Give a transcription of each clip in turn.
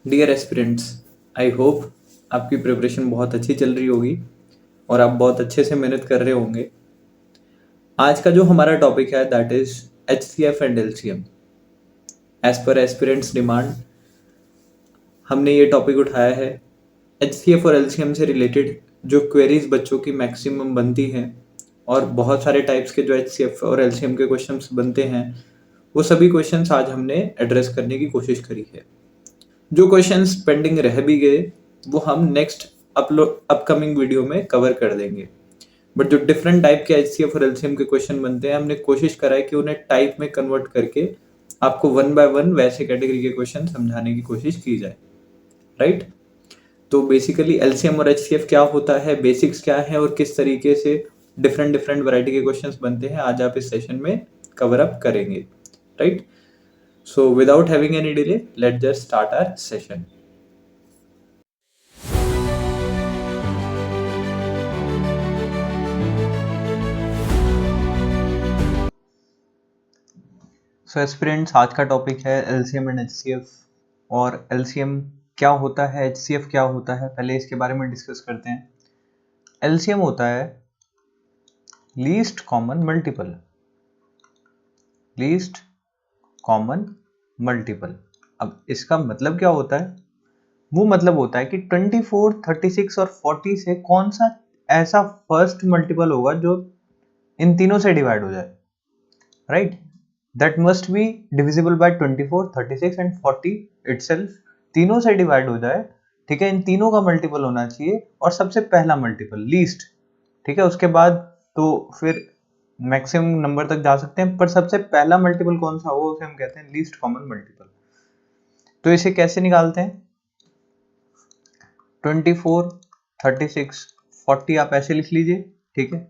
Dear aspirants, I hope आपकी preparation बहुत अच्छी चल रही होगी और आप बहुत अच्छे से मेहनत कर रहे होंगे। आज का जो हमारा टॉपिक है that is HCF and LCM। As per aspirants demand हमने ये टॉपिक उठाया है। HCF और LCM से रिलेटेड जो क्वेरीज बच्चों की मैक्सिमम बनती हैं और बहुत सारे टाइप्स के जो HCF और LCM के क्वेश्चंस बनते हैं, वो सभी क्वेश्चंस आज हमने एड्रेस करने की कोशिश करी है। जो क्वेश्चंस पेंडिंग रह भी गए वो हम नेक्स्ट अपकमिंग वीडियो में कवर कर देंगे। बट जो डिफरेंट टाइप के HCF और LCM के क्वेश्चन बनते हैं, हमने कोशिश करा है कि उन्हें टाइप में कन्वर्ट करके आपको वन बाय वन वैसे कैटेगरी के क्वेश्चन समझाने की कोशिश की जाए, राइट? तो बेसिकली LCM और HCF क्या होता है, बेसिक्स क्या है और किस तरीके से डिफरेंट डिफरेंट वैरायटी के क्वेश्चंस बनते हैं, आज आप इस सेशन में कवर अप करेंगे, right? So without having any delay, let's just start our session. So aspirants, आज का टॉपिक है LCM एंड HCF। और LCM क्या होता है, HCF क्या होता है, पहले इसके बारे में डिस्कस करते हैं। LCM होता है least common multiple. Least common multiple. अब इसका मतलब क्या होता है? वो मतलब होता है कि 24, 36 और 40 से कौन सा ऐसा फर्स्ट मल्टीपल होगा जो इन तीनों से डिवाइड हो जाए, right? That must be divisible by 24, 36 and 40 itself। तीनों से डिवाइड हो जाए, ठीक है? इन तीनों का मल्टीपल होना चाहिए और सबसे पहला मल्टीपल लीस्ट, ठीक है? उसके बाद तो फिर मैक्सिमम नंबर तक जा सकते हैं, पर सबसे पहला मल्टीपल कौन सा हो उसे हम कहते हैं लीस्ट कॉमन मल्टीपल। तो इसे कैसे निकालते हैं? 24, 36, 40 आप ऐसे लिख लीजिए, ठीक है?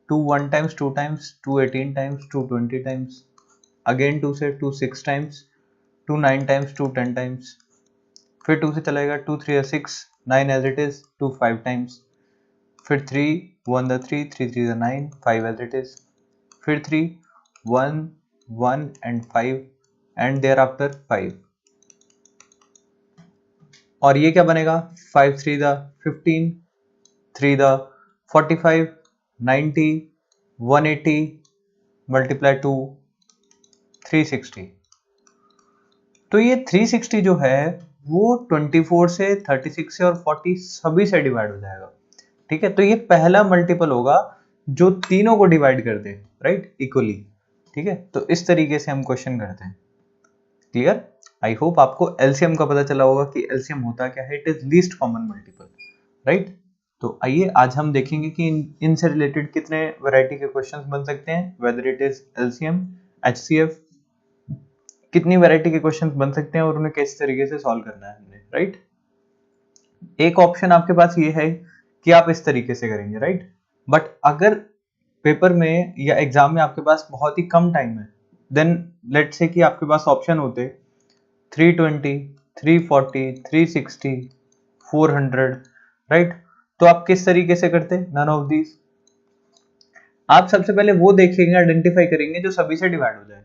2 1 times, 2 times, 2 18 times, 2 20 times, again 2 से 2 6 टाइम्स, 2 9 टाइम्स, 2 10 टाइम्स, फिर 2 से चलेगा 2 3 6 9 एज इट इज, 2 5 टाइम्स, फिर 3 1 the 3 3 3 the 9 5 as it is, फिर 3 1 1 एंड 5 एंड देयर आफ्टर 5। और ये क्या बनेगा? 5 3 द 15, 3 द 45, 90, 180 मल्टीप्लाई 2 360। तो ये 360 जो है वो 24 से, 36 से और 40 सभी से डिवाइड हो जाएगा, ठीक है? तो ये पहला मल्टीपल होगा जो तीनों को डिवाइड कर दे, राइट, इक्वली, ठीक है? तो इस तरीके से हम क्वेश्चन करते हैं। क्लियर? आई होप आपको एलसीएम का पता चला होगा कि एलसीएम होता क्या है। It is least common multiple, right? तो आइए आज हम देखेंगे कि इनसे रिलेटेड कितने वैरायटी के क्वेश्चंस बन सकते हैं, whether it is LCM, HCF, कितनी वैरायटी के क्वेश्चंस बन सकते हैं और उन्हें किस तरीके से सॉल्व करना है हमने, राइट? एक ऑप्शन आपके पास ये है कि आप इस तरीके से करेंगे, राइट? बट अगर पेपर में या एग्जाम में आपके पास बहुत ही कम टाइम है, देन लेट्स से कि आपके पास ऑप्शन होते 320, 340, 360, 400, राइट? तो आप किस तरीके से करते? None of these. आप सबसे पहले वो देखेंगे, आइडेंटिफाई करेंगे जो सभी से डिवाइड हो जाए,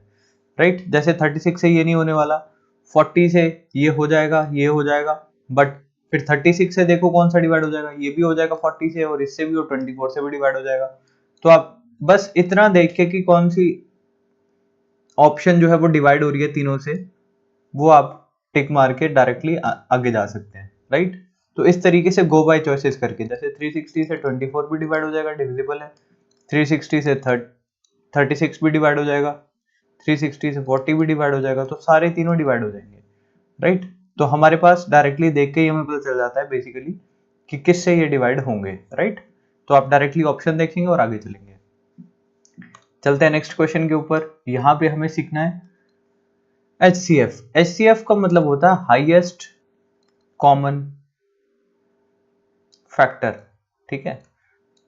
राइट? जैसे 36 से ये नहीं होने वाला, 40 से ये हो जाएगा, ये हो जाएगा, बट फिर 36 से देखो कौन सा डिवाइड हो जाएगा, ये भी हो जाएगा 40 से, और इससे भी, और 24 से भी डिवाइड हो जाएगा। तो आप बस इतना देख के कि कौन सी ऑप्शन जो है वो डिवाइड हो रही है तीनों से, वो आप टिक मार के डायरेक्टली आगे जा सकते हैं, राइट? तो इस तरीके से गो बाय चॉइसेस करके, जैसे 360 से 24 भी डिवाइड हो जाएगा, डिविजिबल है। 360 से 36 भी डिवाइड हो जाएगा, 360 से 40 भी डिवाइड हो जाएगा, तो सारे तीनों डिवाइड हो जाएंगे, राइट? तो हमारे पास डायरेक्टली देख के ही हमें पता चल जाता है बेसिकली कि किससे ये डिवाइड होंगे, राइट? तो आप डायरेक्टली ऑप्शन देखेंगे और आगे चलेंगे। चलते हैं नेक्स्ट क्वेश्चन के ऊपर। यहाँ पे हमें सीखना है HCF। HCF का मतलब होता है हाईएस्ट कॉमन फैक्टर, ठीक है?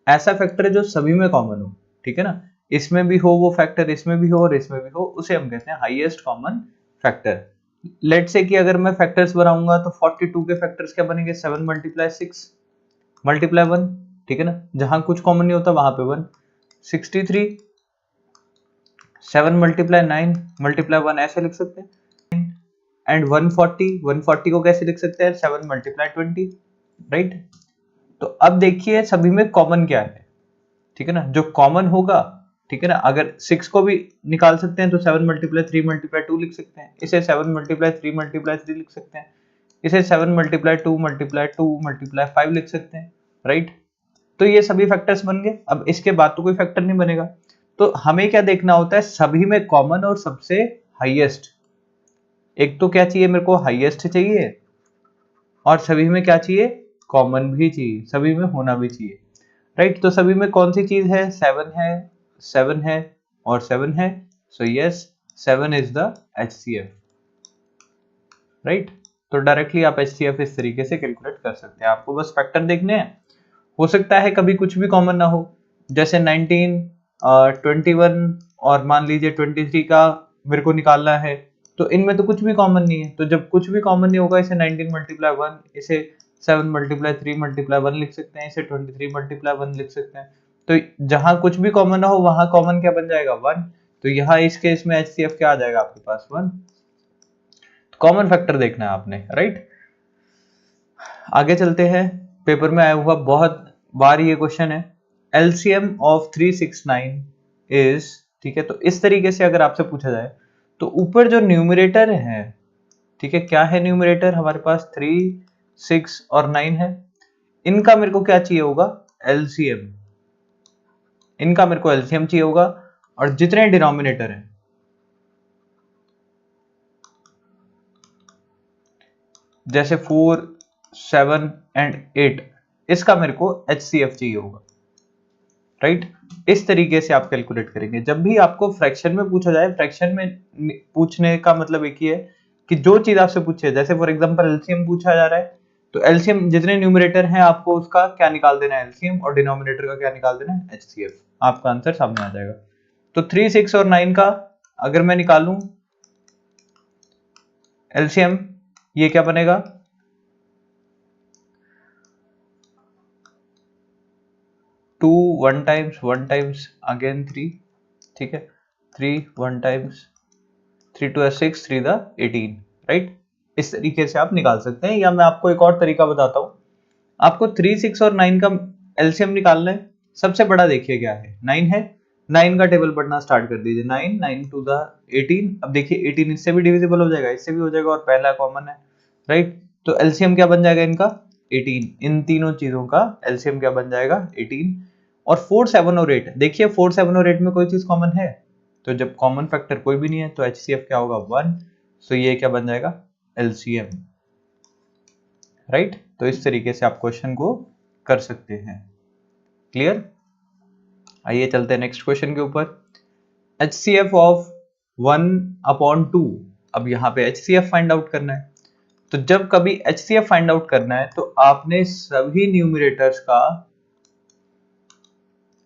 ऐसा फैक्टर जो सभी में कॉमन हो, ठीक है ना? इसमें भी हो वो फैक्टर, इसमें भी हो और इसमें भी हो, उसे हम कहते हैं हाईएस्ट कॉमन फैक्टर। लेट से कि अगर मैं फैक्टर्स बनाऊंगा तो 42 के फैक्टर्स क्या बनेंगे? 7 मल्टीप्लाई 6 मल्टीप्लाई 1, ठीक है ना? जहां कुछ कॉमन नहीं होता वहां पे 1। 63, 7 मल्टीप्लाई 9 मल्टीप्लाई 1 ऐसे लिख सकते हैं। एंड 140 को कैसे लिख सकते हैं 7 मल्टीप्लाई 20, राइट। तो अब देखिए सभी में कॉमन क्या है, ठीक है ना, जो कॉमन होगा, ठीक है ना, अगर 6 को भी निकाल सकते हैं तो 7 मल्टीप्लाई 3 मल्टीप्लाई 2 लिख सकते हैं, इसे 7 मल्टीप्लाई 3 मल्टीप्लाई 3 लिख सकते हैं, इसे 7 मल्टीप्लाई 2 मल्टीप्लाई 2 मल्टीप्लाई 5 लिख सकते हैं, राइट। तो ये सभी फैक्टर्स बन गए। अब इसके बाद तो कोई फैक्टर नहीं बनेगा, तो हमें क्या देखना होता है, सभी में कॉमन और सबसे हाईएस्ट। एक तो क्या चाहिए मेरे को, हाईएस्ट चाहिए, और सभी में क्या चाहिए, कॉमन भी चाहिए, सभी में होना भी चाहिए, राइट। तो सभी में कौन सी चीज है, 7 है, 7 है और 7 है, so yes 7 is the HCF, right. तो डायरेक्टली आप HCF इस तरीके से कैलकुलेट कर सकते हैं, आपको बस फैक्टर देखने हैं। हो सकता है कभी कुछ भी कॉमन ना हो, जैसे 19, 21 और मान लीजिए 23 का मेरे को निकालना है, तो इनमें तो कुछ भी कॉमन नहीं है। तो जब कुछ भी कॉमन नहीं होगा, इसे 19 मल्टीप्लाई 1, इसे 7 मल्टीप्लाई 3 मल्टीप्लाई 1 लिख सकते हैं, इसे 23 मल्टीप्लाई 1 लिख सकते हैं। तो जहां कुछ भी कॉमन ना हो वहां कॉमन क्या बन जाएगा, 1। तो यहाँ इस केस में HCF क्या आ जाएगा आपके पास, 1। कॉमन फैक्टर देखना है आपने, राइट। आगे चलते हैं, पेपर में आया हुआ बहुत बार ये क्वेश्चन है, LCM ऑफ 369 इज, ठीक है। तो इस तरीके से अगर आपसे पूछा जाए, तो ऊपर जो न्यूमरेटर है, ठीक है, क्या है न्यूमरेटर हमारे पास, 3, 6 और 9 है, इनका मेरे को क्या चाहिए होगा, LCM। इनका मेरे को LCM चाहिए होगा, और जितने डिनोमिनेटर हैं, जैसे 4, 7 एंड 8, इसका मेरे को HCF चाहिए होगा, राइट। इस तरीके से आप कैलकुलेट करेंगे जब भी आपको फ्रैक्शन में पूछा जाए। फ्रैक्शन में पूछने का मतलब एक ही है कि जो चीज आपसे पूछे, जैसे फॉर एग्जांपल एलसीएम पूछा जा रहा है, तो एलसीएम जितने न्यूमरेटर हैं आपको उसका क्या निकाल देना है, एलसीएम, और डिनोमिनेटर का क्या निकाल देना है, एचसीएफ। आपका आंसर सामने आ जाएगा। तो 3, 6 और 9 का अगर मैं निकालूं एलसीएम, ये क्या बनेगा, 2 1 टाइम्स अगेन 3, ठीक है, 3 1 टाइम्स 3 2 6 3 द 18, राइट। इस तरीके से आप निकाल सकते हैं। या मैं आपको एक और तरीका बताता हूं, आपको 3, 6 और 9 का एलसीएम निकालना है। सबसे बड़ा देखिए क्या है, 9 है, 9 का टेबल पढ़ना स्टार्ट कर दीजिए, 9 9 टू द 18। अब देखिए 18 इससे भी डिविजिबल हो जाएगा, इससे भी हो जाएगा, और पहला कॉमन है, राइट। तो एलसीएम क्या बन जाएगा इनका, 18। इन तीनों चीजों का एलसीएम क्या बन जाएगा, 18। और 4, 7 और 8, देखिए 4, 7 और 8 में कोई चीज कॉमन है, तो जब कॉमन फैक्टर कोई भी नहीं है तो HCF क्या होगा, 1। सो ये क्या बन जाएगा, LCM, राइट। तो इस तरीके से आप क्वेश्चन को कर सकते हैं। क्लियर। आइए चलते हैं नेक्स्ट क्वेश्चन के ऊपर। HCF of 1/2। अब यहाँ पे HCF फाइंड आउट करना है। तो जब कभी HCF फाइंड आउट करना है तो आपने सभी न्यूमरेटर्स का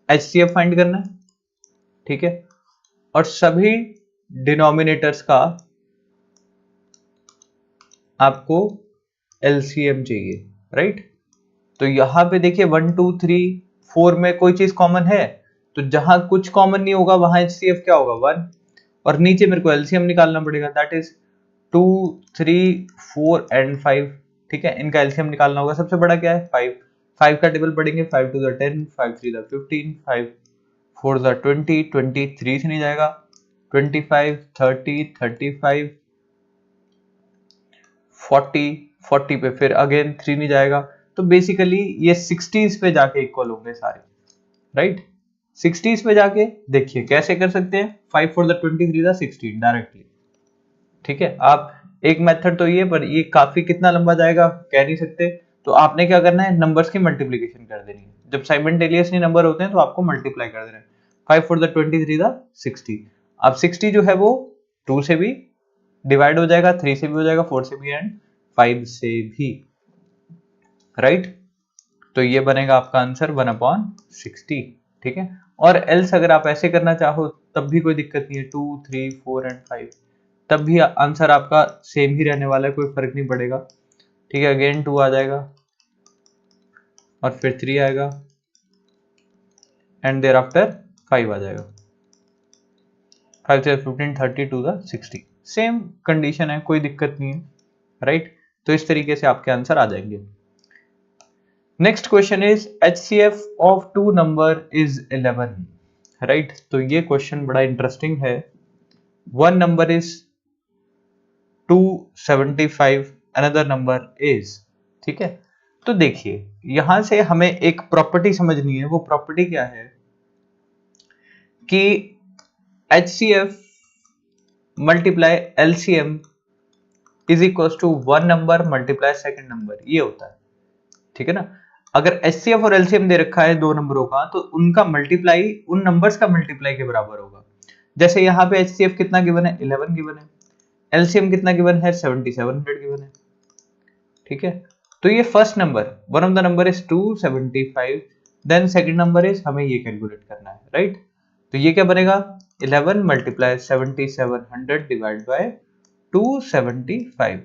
HCF फाइंड करना है, ठीक है, और सभी डिनोमिनेटर्स का आपको LCM चाहिए, राइट। तो यहां पे देखिए 1 2 3 4 में कोई चीज कॉमन है, तो जहां कुछ कॉमन नहीं होगा वहां HCF क्या होगा, 1। और नीचे मेरे को LCM निकालना पड़ेगा, दैट इज 2 3 4 एंड 5, ठीक है। इनका LCM निकालना होगा। सबसे बड़ा क्या है, 5। 5 का टेबल पढ़ेंगे, 5 2 10, 5 3 15, 5 4 20, 23 से नहीं जाएगा, 25 30 35 40, 40 पे फिर अगेन 3 नहीं जाएगा। तो बेसिकली ये 60s पे जाके इक्वल होंगे सारे, राइट। 60s पे जाके देखिए कैसे कर सकते हैं, 5 4 23 16 डायरेक्टली, ठीक है। आप एक मेथड तो ये, पर ये काफी कितना लंबा जाएगा कह नहीं सकते। तो आपने क्या करना है, नंबर्स की मल्टीप्लीकेशन कर देनी है। जब साइमल्टेनियसली नंबर होते हैं तो आपको मल्टीप्लाई कर देना है। 5 4 23 60। अब 60 जो है वो 2 से भी डिवाइड हो जाएगा, 3 से भी हो जाएगा, 4 से भी एंड 5 से भी, राइट। तो ये बनेगा आपका आंसर 1/60, ठीक है। और एल्स अगर आप ऐसे करना चाहो तब भी कोई दिक्कत नहीं है, 2 3 4 एंड 5, तब भी आंसर आपका सेम ही रहने वाला है, कोई फर्क नहीं पड़ेगा, ठीक है। अगेन 2 आ जाएगा और फिर 3 आएगा एंड देयर आफ्टर 5 आ जाएगा, 5 से 15 30 टू द 60 सेम कंडीशन है, कोई दिक्कत नहीं है, राइट। तो इस तरीके से आपके आंसर आ जाएंगे। Next question is HCF of two number is 11, right. तो ये क्वेश्चन बड़ा इंटरेस्टिंग है। One number is 275, another number is, ठीक है। तो देखिए यहां से हमें एक प्रॉपर्टी समझनी है। वो प्रॉपर्टी क्या है कि HCF multiply LCM is equal to one number multiply second number, ये होता है, ठीक है ना। अगर HCF और LCM दे रखा है दो नंबरों का, तो उनका मल्टीप्लाई उन नंबर्स का मल्टीप्लाई के बराबर होगा। जैसे यहाँ पे HCF कितना गिवन है, 11 गिवन है, LCM कितना गिवन है, 7700 गिवन है, ठीक है। तो ये first number, one of the number is 275, then second number is, हमें ये कैलकुलेट करना है, राइट। तो ये क्या बनेगा, 11 मल्टीप्लाई 7700 डिवाइड बाय 275।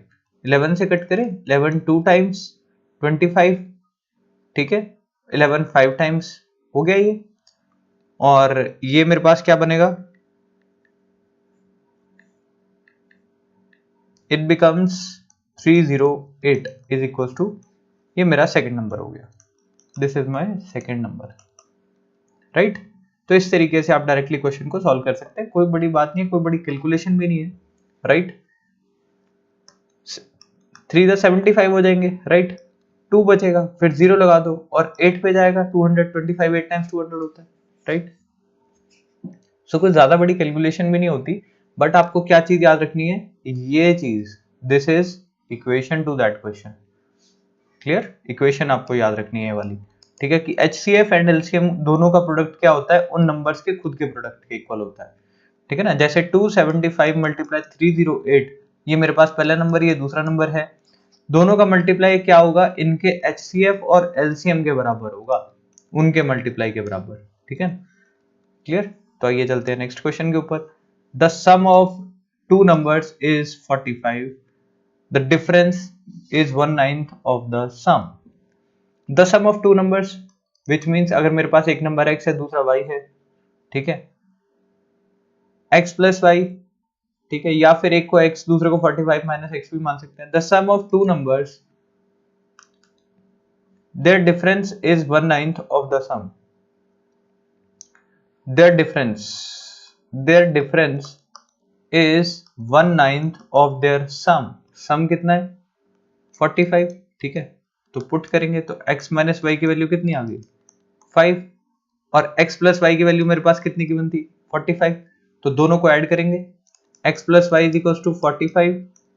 11 से कट करें, 11 टू टाइम्स 25, ठीक है, 11 5 टाइम्स हो गया ये। और ये मेरे पास क्या बनेगा, it becomes 308 is equal to, ये मेरा सेकंड नंबर हो गया, this is my second number, right. तो इस तरीके से आप डायरेक्टली क्वेश्चन को सॉल्व कर सकते हैं, कोई बड़ी बात नहीं है, कोई बड़ी कैलकुलेशन भी नहीं है, राइट। 3 द 75 हो जाएंगे, राइट। 2 बचेगा, फिर 0 लगा दो और 8 पे जाएगा 225, 8 टाइम्स 200 होता है, राइट। सो कोई ज्यादा बड़ी कैलकुलेशन भी नहीं होती, बट आपको क्या चीज याद रखनी है, ये चीज, this is equation two that question, clear. Equation आपको याद रखनी है वाली, ठीक है, कि HCF एंड LCM दोनों का प्रोडक्ट क्या होता है, उन नंबर्स के खुद के प्रोडक्ट के इक्वल होता है, ठीक है ना। जैसे 275 मल्टीप्लाई 308, ये मेरे पास पहला नंबर, ये दूसरा नंबर है, दोनों का मल्टीप्लाई क्या होगा, इनके HCF और LCM के बराबर होगा, उनके मल्टीप्लाई के बराबर, ठीक है, क्लियर। तो आइए चलते हैं नेक्स्ट क्वेश्चन के ऊपर। The sum of two numbers is 45, the difference is 1/9 of the sum. The sum of two numbers, which means अगर मेरे पास एक नंबर x है दूसरा y है, ठीक है, x प्लस y, ठीक है, या फिर एक को x दूसरे को 45 माइनस x भी मान सकते हैं। The sum of two numbers, their difference is 1/9 of the sum. Their difference is 1/9 of their sum. sum कितना है, 45, ठीक है। तो पुट करेंगे तो x माइनस वाई की वैल्यू कितनी आ गई, 5, और x प्लस वाई की वैल्यू मेरे पास कितनी गिवन थी, 45। तो दोनों को ऐड करेंगे, x plus y is equal to 45,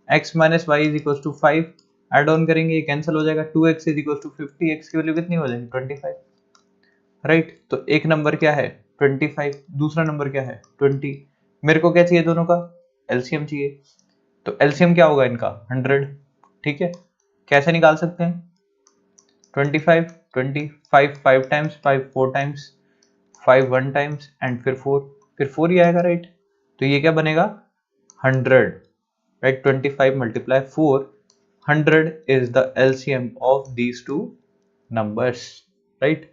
x minus y is equal to 5, add on करेंगे, ये कैंसिल हो जाएगा, 2x is equal to 50, x की वैल्यू कितनी हो जाएगी, 25, राइट। तो एक नंबर क्या है 25, दूसरा नंबर क्या है 20, मेरे को क्या चाहिए, दोनों का एलसीएम चाहिए। तो एलसीएम क्या होगा इनका, 100, ठीक है। कैसे निकाल सकते हैं, 25 25 5 टाइम्स, 5 4 टाइम्स, 5 1 टाइम्स एंड फिर 4 ही आएगा, राइट। तो ये क्या बनेगा 100, right. 25 multiply 4, 100 is the LCM of these two numbers, right.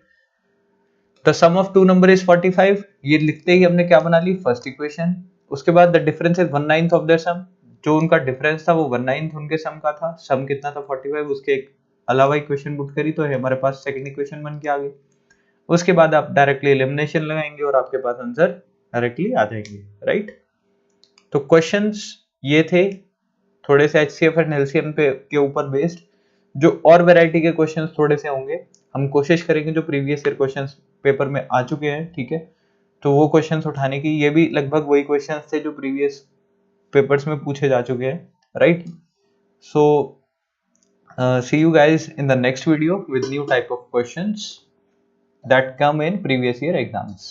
The sum of two number is 45, ये लिखते ही हमने क्या बना ली, फर्स्ट इक्वेशन। उसके बाद the difference is 1/9 of their sum, जो उनका डिफरेंस था वो 1/9 उनके सम का था, सम कितना था 45, उसके एक अलावा इक्वेशन पुट करी तो हमारे पास सेकंड इक्वेशन बन के आ गई। उसके बाद आप डायरेक्टली एलिमिनेशन लगाएंगे और आपके पास आंसर डायरेक्टली आ जाएंगे, राइट। तो क्वेश्चंस ये थे, थोड़े से HCF एंड LCM पे के ऊपर बेस्ड। जो और वैरायटी के क्वेश्चंस थोड़े से होंगे, हम कोशिश करेंगे जो प्रीवियस ईयर क्वेश्चंस पेपर में आ चुके हैं, ठीक है, तो वो क्वेश्चंस उठाने की। ये भी लगभग वही क्वेश्चंस थे जो प्रीवियस पेपर्स में पूछे जा चुके हैं, right. So see you guys in the next video with new type of questions that come in previous year exams.